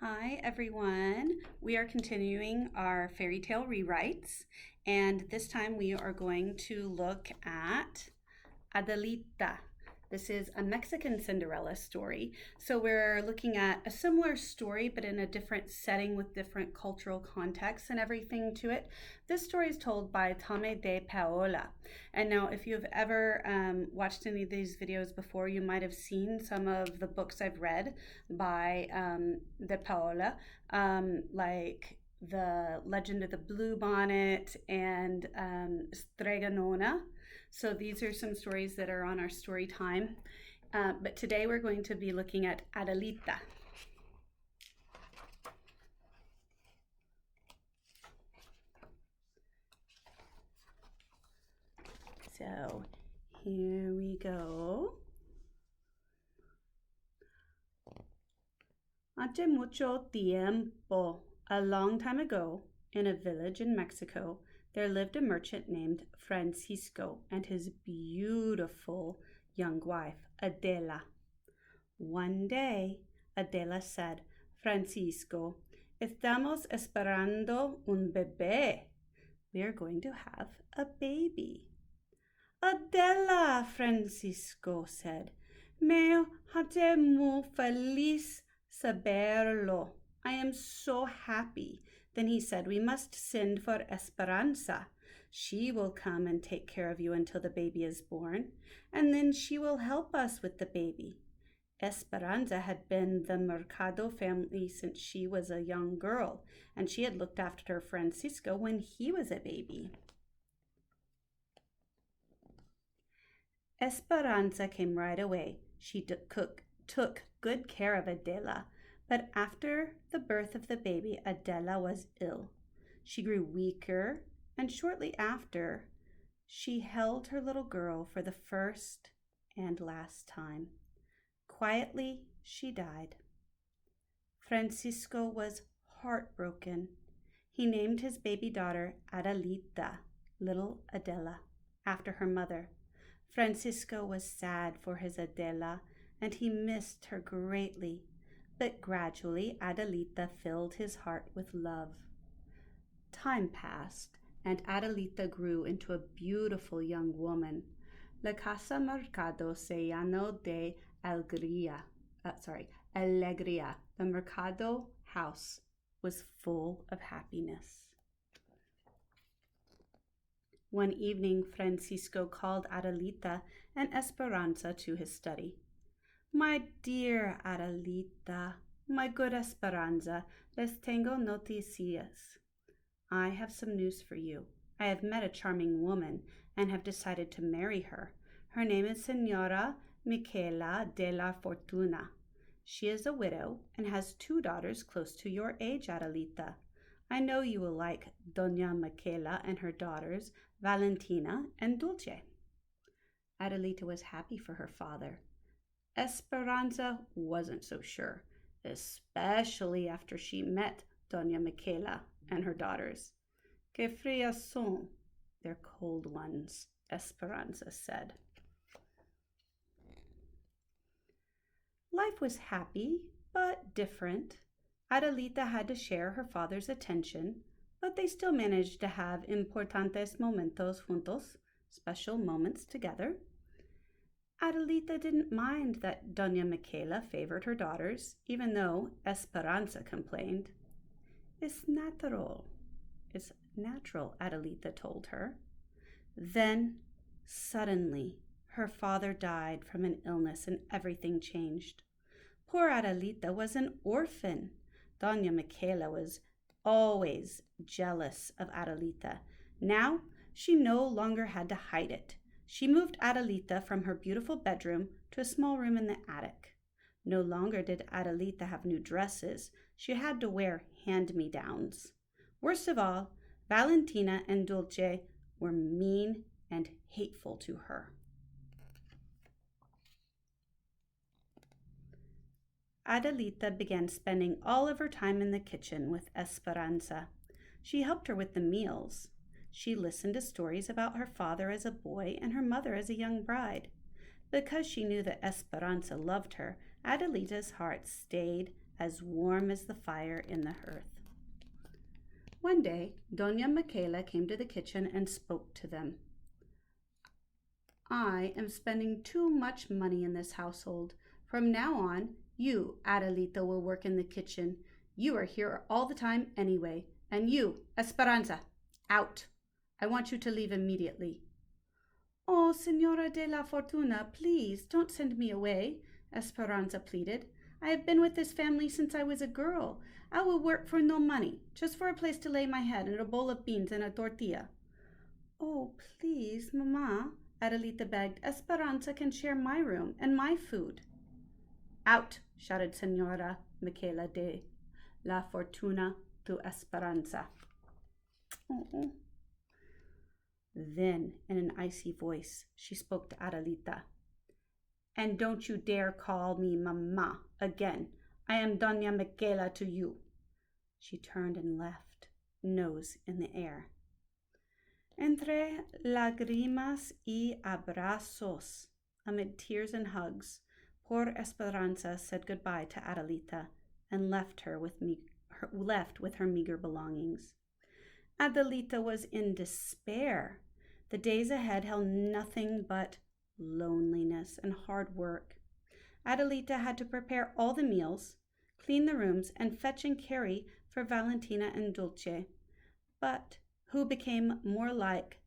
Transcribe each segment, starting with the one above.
Hi, everyone. We are continuing our fairy tale rewrites, and this time we are going to look at Adelita. This is a Mexican Cinderella story. So we're looking at a similar story, but in a different setting with different cultural contexts and everything to it. This story is told by Tomie dePaola. And now, if you've ever watched any of these videos before, you might have seen some of the books I've read by dePaola, like The Legend of the Blue Bonnet and Stregonona. So these are some stories that are on our story time. But today we're going to be looking at Adelita. So here we go. Hace mucho tiempo, a long time ago, in a village in Mexico, there lived a merchant named Francisco and his beautiful young wife, Adela. One day, Adela said, Francisco, estamos esperando un bebé. We are going to have a baby. Adela, Francisco said, me hace muy feliz saberlo. I am so happy. Then he said, we must send for Esperanza. She will come and take care of you until the baby is born, and then she will help us with the baby. Esperanza had been the Mercado family since she was a young girl, and she had looked after Francisco when he was a baby. Esperanza came right away. She took good care of Adela, but after the birth of the baby, Adela was ill. She grew weaker, and shortly after, she held her little girl for the first and last time. Quietly, she died. Francisco was heartbroken. He named his baby daughter Adelita, little Adela, after her mother. Francisco was sad for his Adela, and he missed her greatly. But gradually Adelita filled his heart with love. Time passed, and Adelita grew into a beautiful young woman. La Casa Mercado se llenó de alegría. Alegría. The Mercado house was full of happiness. One evening, Francisco called Adelita and Esperanza to his study. My dear Adelita, my good Esperanza, les tengo noticias. I have some news for you. I have met a charming woman and have decided to marry her. Her name is Señora Miquela de la Fortuna. She is a widow and has 2 daughters close to your age, Adelita. I know you will like Doña Miquela and her daughters, Valentina and Dulce. Adelita was happy for her father. Esperanza wasn't so sure, especially after she met Doña Miquela and her daughters. Que frías son, they're cold ones, Esperanza said. Life was happy, but different. Adelita had to share her father's attention, but they still managed to have importantes momentos juntos, special moments together. Adelita didn't mind that Doña Miquela favored her daughters, even though Esperanza complained. It's natural, Adelita told her. Then, suddenly, her father died from an illness and everything changed. Poor Adelita was an orphan. Doña Miquela was always jealous of Adelita. Now, she no longer had to hide it. She moved Adelita from her beautiful bedroom to a small room in the attic. No longer did Adelita have new dresses. She had to wear hand-me-downs. Worst of all, Valentina and Dulce were mean and hateful to her. Adelita began spending all of her time in the kitchen with Esperanza. She helped her with the meals. She listened to stories about her father as a boy and her mother as a young bride. Because she knew that Esperanza loved her, Adelita's heart stayed as warm as the fire in the hearth. One day, Doña Michaela came to the kitchen and spoke to them. I am spending too much money in this household. From now on, you, Adelita, will work in the kitchen. You are here all the time anyway. And you, Esperanza, out. I want you to leave immediately. Oh, Señora de la Fortuna, please don't send me away, Esperanza pleaded. I have been with this family since I was a girl. I will work for no money, just for a place to lay my head and a bowl of beans and a tortilla. Oh, please, Mamma, Adelita begged. Esperanza can share my room and my food. Out, shouted Señora Michaela de la Fortuna to Esperanza. Oh. Then, in an icy voice, she spoke to Adelita. And don't you dare call me Mamma again. I am Doña Michaela to you. She turned and left, nose in the air. Entre lágrimas y abrazos, amid tears and hugs, poor Esperanza said goodbye to Adelita and left with her meager belongings. Adelita was in despair. The days ahead held nothing but loneliness and hard work. Adelita had to prepare all the meals, clean the rooms, and fetch and carry for Valentina and Dulce, but who became more like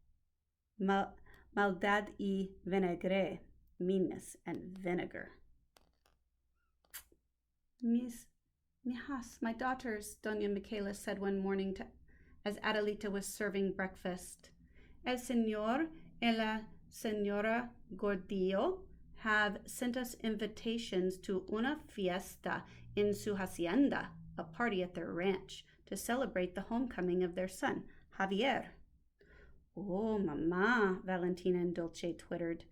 maldad y vinagre, meanness and vinegar. Mijas, my daughters, Doña Michaela said one morning as Adelita was serving breakfast. El señor y la señora Gordillo have sent us invitations to una fiesta in su hacienda, a party at their ranch, to celebrate the homecoming of their son, Javier. Oh, Mamma, Valentina and Dulce twittered.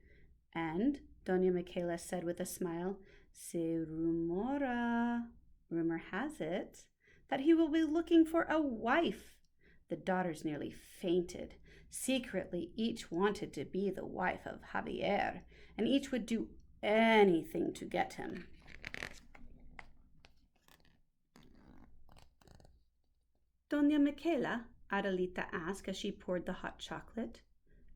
And, Doña Michaela said with a smile, se rumora, rumor has it, that he will be looking for a wife. The daughters nearly fainted. Secretly, each wanted to be the wife of Javier, and each would do anything to get him. Doña Michaela, Adelita asked as she poured the hot chocolate.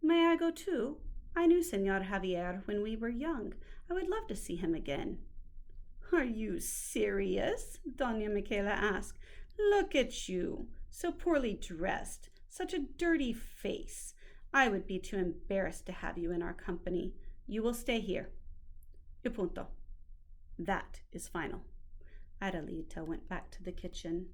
May I go too? I knew Señor Javier when we were young. I would love to see him again. Are you serious? Doña Michaela asked. Look at you, so poorly dressed, such a dirty face. I would be too embarrassed to have you in our company. You will stay here. Y punto. That is final. Adelita went back to the kitchen.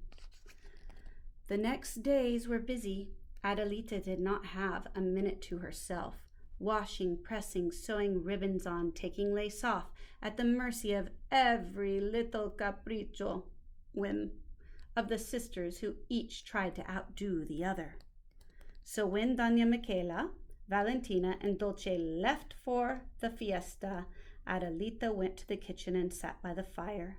The next days were busy. Adelita did not have a minute to herself. Washing, pressing, sewing ribbons on, taking lace off, at the mercy of every little capricho, whim, of the sisters who each tried to outdo the other. So when Doña Michaela, Valentina, and Dulce left for the fiesta, Adelita went to the kitchen and sat by the fire.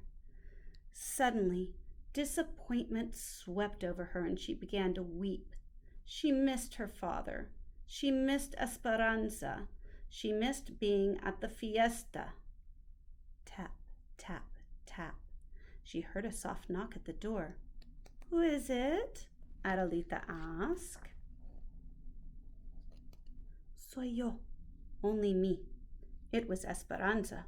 Suddenly, disappointment swept over her and she began to weep. She missed her father. She missed Esperanza. She missed being at the fiesta. Tap, tap, tap. She heard a soft knock at the door. Who is it? Adelita asked. Soy yo. Only me. It was Esperanza.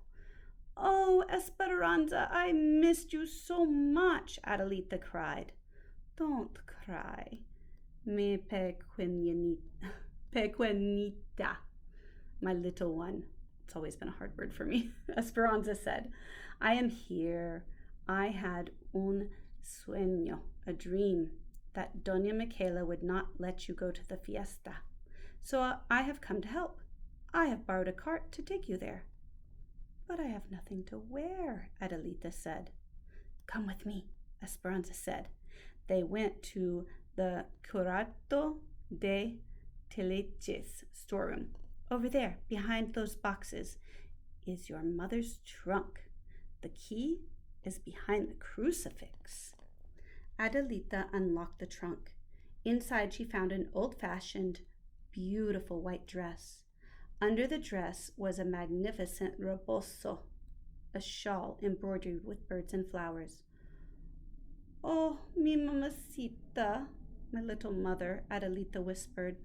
Oh, Esperanza, I missed you so much, Adelita cried. Don't cry, mi pequeñita, my little one. It's always been a hard word for me, Esperanza said. I am here. I had un sueño, a dream, that Doña Michaela would not let you go to the fiesta. So I have come to help. I have borrowed a cart to take you there. But I have nothing to wear, Adelita said. Come with me, Esperanza said. They went to the Curato de Teleches storeroom. Over there, behind those boxes, is your mother's trunk. The key is behind the crucifix. Adelita unlocked the trunk. Inside, she found an old-fashioned, beautiful white dress. Under the dress was a magnificent rebozo, a shawl embroidered with birds and flowers. Oh, mi mamacita, my little mother, Adelita whispered.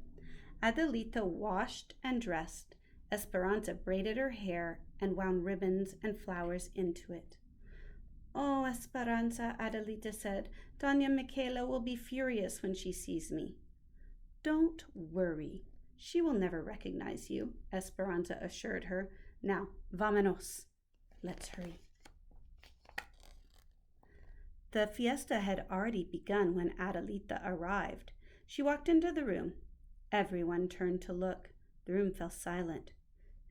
Adelita washed and dressed. Esperanza braided her hair and wound ribbons and flowers into it. Oh, Esperanza, Adelita said, Doña Michaela will be furious when she sees me. Don't worry. She will never recognize you, Esperanza assured her. Now, vámonos. Let's hurry. The fiesta had already begun when Adelita arrived. She walked into the room. Everyone turned to look. The room fell silent.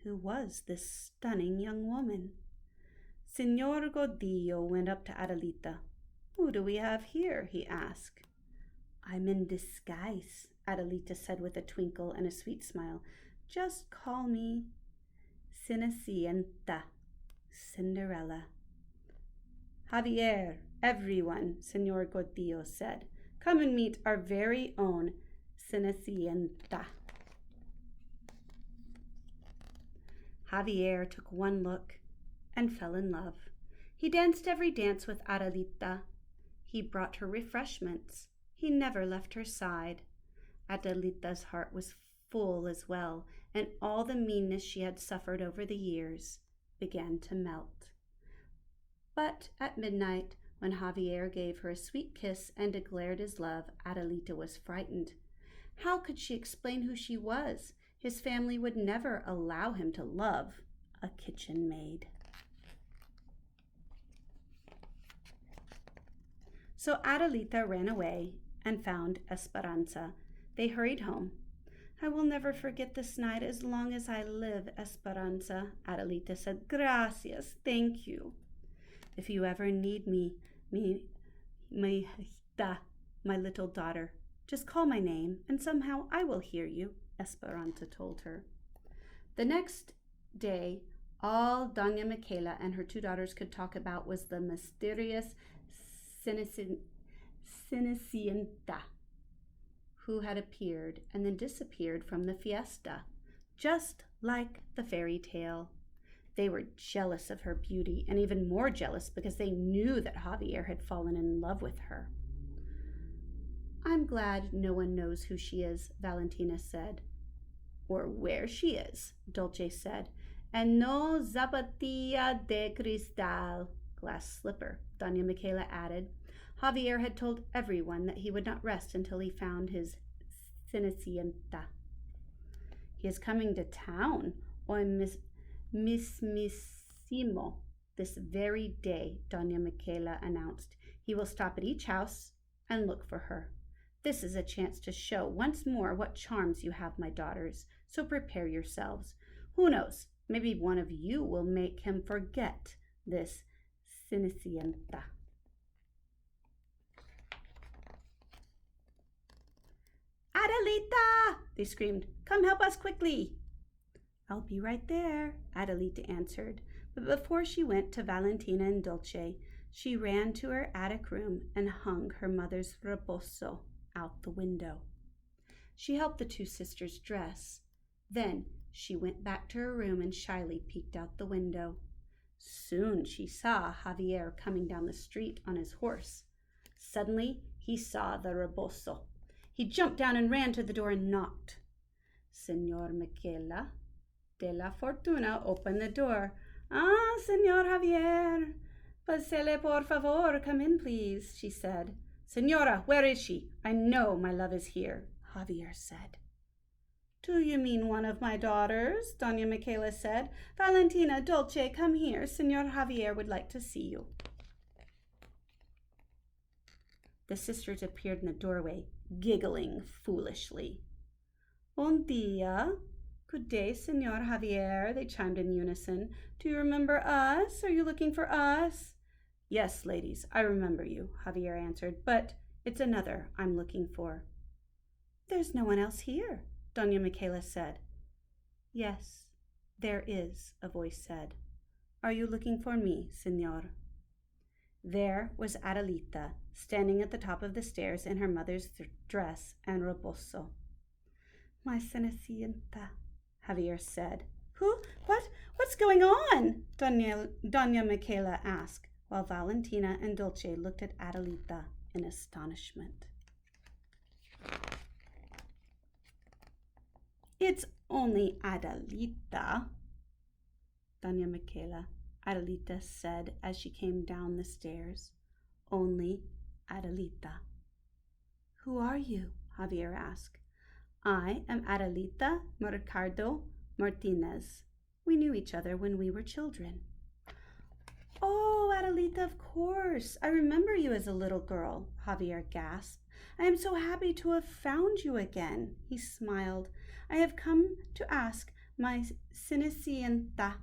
Who was this stunning young woman? Signor Godillo went up to Adelita. Who do we have here? He asked. I'm in disguise, Adelita said with a twinkle and a sweet smile. Just call me Cenicienta, Cinderella. Javier, everyone, Senor Gordillo said. Come and meet our very own Cenicienta. Javier took one look and fell in love. He danced every dance with Adelita. He brought her refreshments. He never left her side. Adelita's heart was full as well, and all the meanness she had suffered over the years began to melt. But at midnight, when Javier gave her a sweet kiss and declared his love, Adelita was frightened. How could she explain who she was? His family would never allow him to love a kitchen maid. So Adelita ran away and found Esperanza. They hurried home. I will never forget this night as long as I live, Esperanza, Adelita said. Gracias, thank you. If you ever need me, my little daughter, just call my name and somehow I will hear you, Esperanza told her. The next day, all Doña Michaela and her two daughters could talk about was the mysterious Cenicienta, who had appeared and then disappeared from the fiesta, just like the fairy tale. They were jealous of her beauty, and even more jealous because they knew that Javier had fallen in love with her. I'm glad no one knows who she is, Valentina said. Or where she is, Dulce said. And no zapatilla de cristal, glass slipper, Doña Michaela added. Javier had told everyone that he would not rest until he found his Cenicienta. He is coming to town, hoy mismissimo, this very day, Doña Michaela announced. He will stop at each house and look for her. This is a chance to show once more what charms you have, my daughters, so prepare yourselves. Who knows, maybe one of you will make him forget this Cenicienta. Adelita! They screamed. Come help us quickly. I'll be right there, Adelita answered. But before she went to Valentina and Dulce, she ran to her attic room and hung her mother's rebozo out the window. She helped the two sisters dress. Then she went back to her room and shyly peeked out the window. Soon she saw Javier coming down the street on his horse. Suddenly he saw the rebozo. He jumped down and ran to the door and knocked. Senor Michaela de la Fortuna opened the door. Ah, Senor Javier. Pasele por favor, come in please, she said. Senora, where is she? I know my love is here, Javier said. Do you mean one of my daughters? Doña Michaela said. Valentina, Dulce, come here. Senor Javier would like to see you. The sisters appeared in the doorway, giggling foolishly. Bon dia. Good day, Senor Javier, they chimed in unison. Do you remember us? Are you looking for us? Yes, ladies, I remember you, Javier answered, but it's another I'm looking for. There's no one else here, Doña Michaela said. Yes, there is, a voice said. Are you looking for me, Senor? There was Adelita, standing at the top of the stairs in her mother's dress and rebozo. My Cenicienta, Javier said. Who? What's going on? Doña Michaela asked. while Valentina and Dulce looked at Adelita in astonishment. It's only Adelita, Doña Michaela, Adelita said as she came down the stairs. Only Adelita. Who are you? Javier asked. I am Adelita Mercado Martinez. We knew each other when we were children. Oh, Adelita, of course. I remember you as a little girl, Javier gasped. I am so happy to have found you again. He smiled. I have come to ask my Cenicienta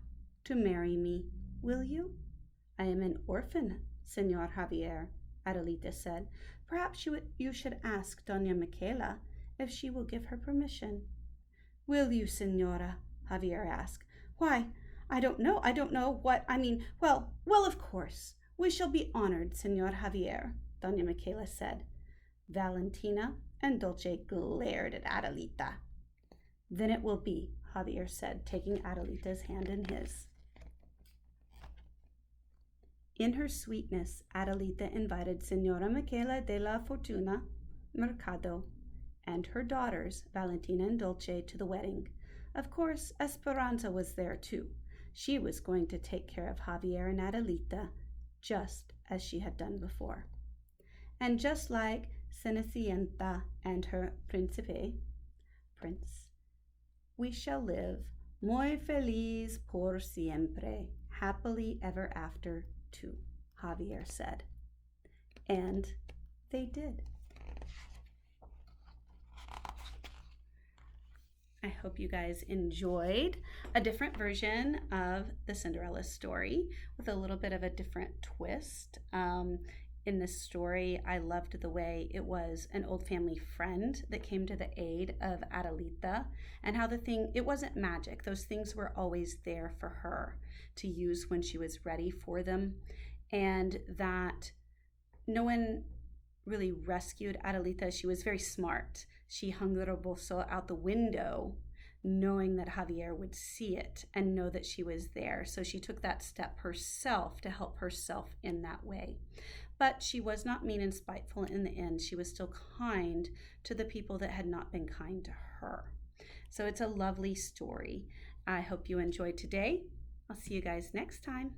to marry me. Will you? I am an orphan, Senor Javier, Adelita said. Perhaps you should ask Doña Michaela if she will give her permission. Will you, Senora? Javier asked. Why, I don't know what, well, of course. We shall be honored, Senor Javier, Doña Michaela said. Valentina and Dulce glared at Adelita. Then it will be, Javier said, taking Adelita's hand in his. In her sweetness, Adelita invited Senora Michaela de la Fortuna Mercado and her daughters, Valentina and Dulce, to the wedding. Of course, Esperanza was there too. She was going to take care of Javier and Adelita, just as she had done before. And just like Cenicienta and her prince, we shall live muy feliz por siempre, happily ever after, too, Javier said. And they did. I hope you guys enjoyed a different version of the Cinderella story with a little bit of a different twist. In this story, I loved the way it was an old family friend that came to the aid of Adelita, and how it wasn't magic. Those things were always there for her to use when she was ready for them, and that no one really rescued Adelita. She was very smart. She hung the rebozo out the window, knowing that Javier would see it and know that she was there. So she took that step herself to help herself in that way. But she was not mean and spiteful in the end. She was still kind to the people that had not been kind to her. So it's a lovely story. I hope you enjoyed today. I'll see you guys next time.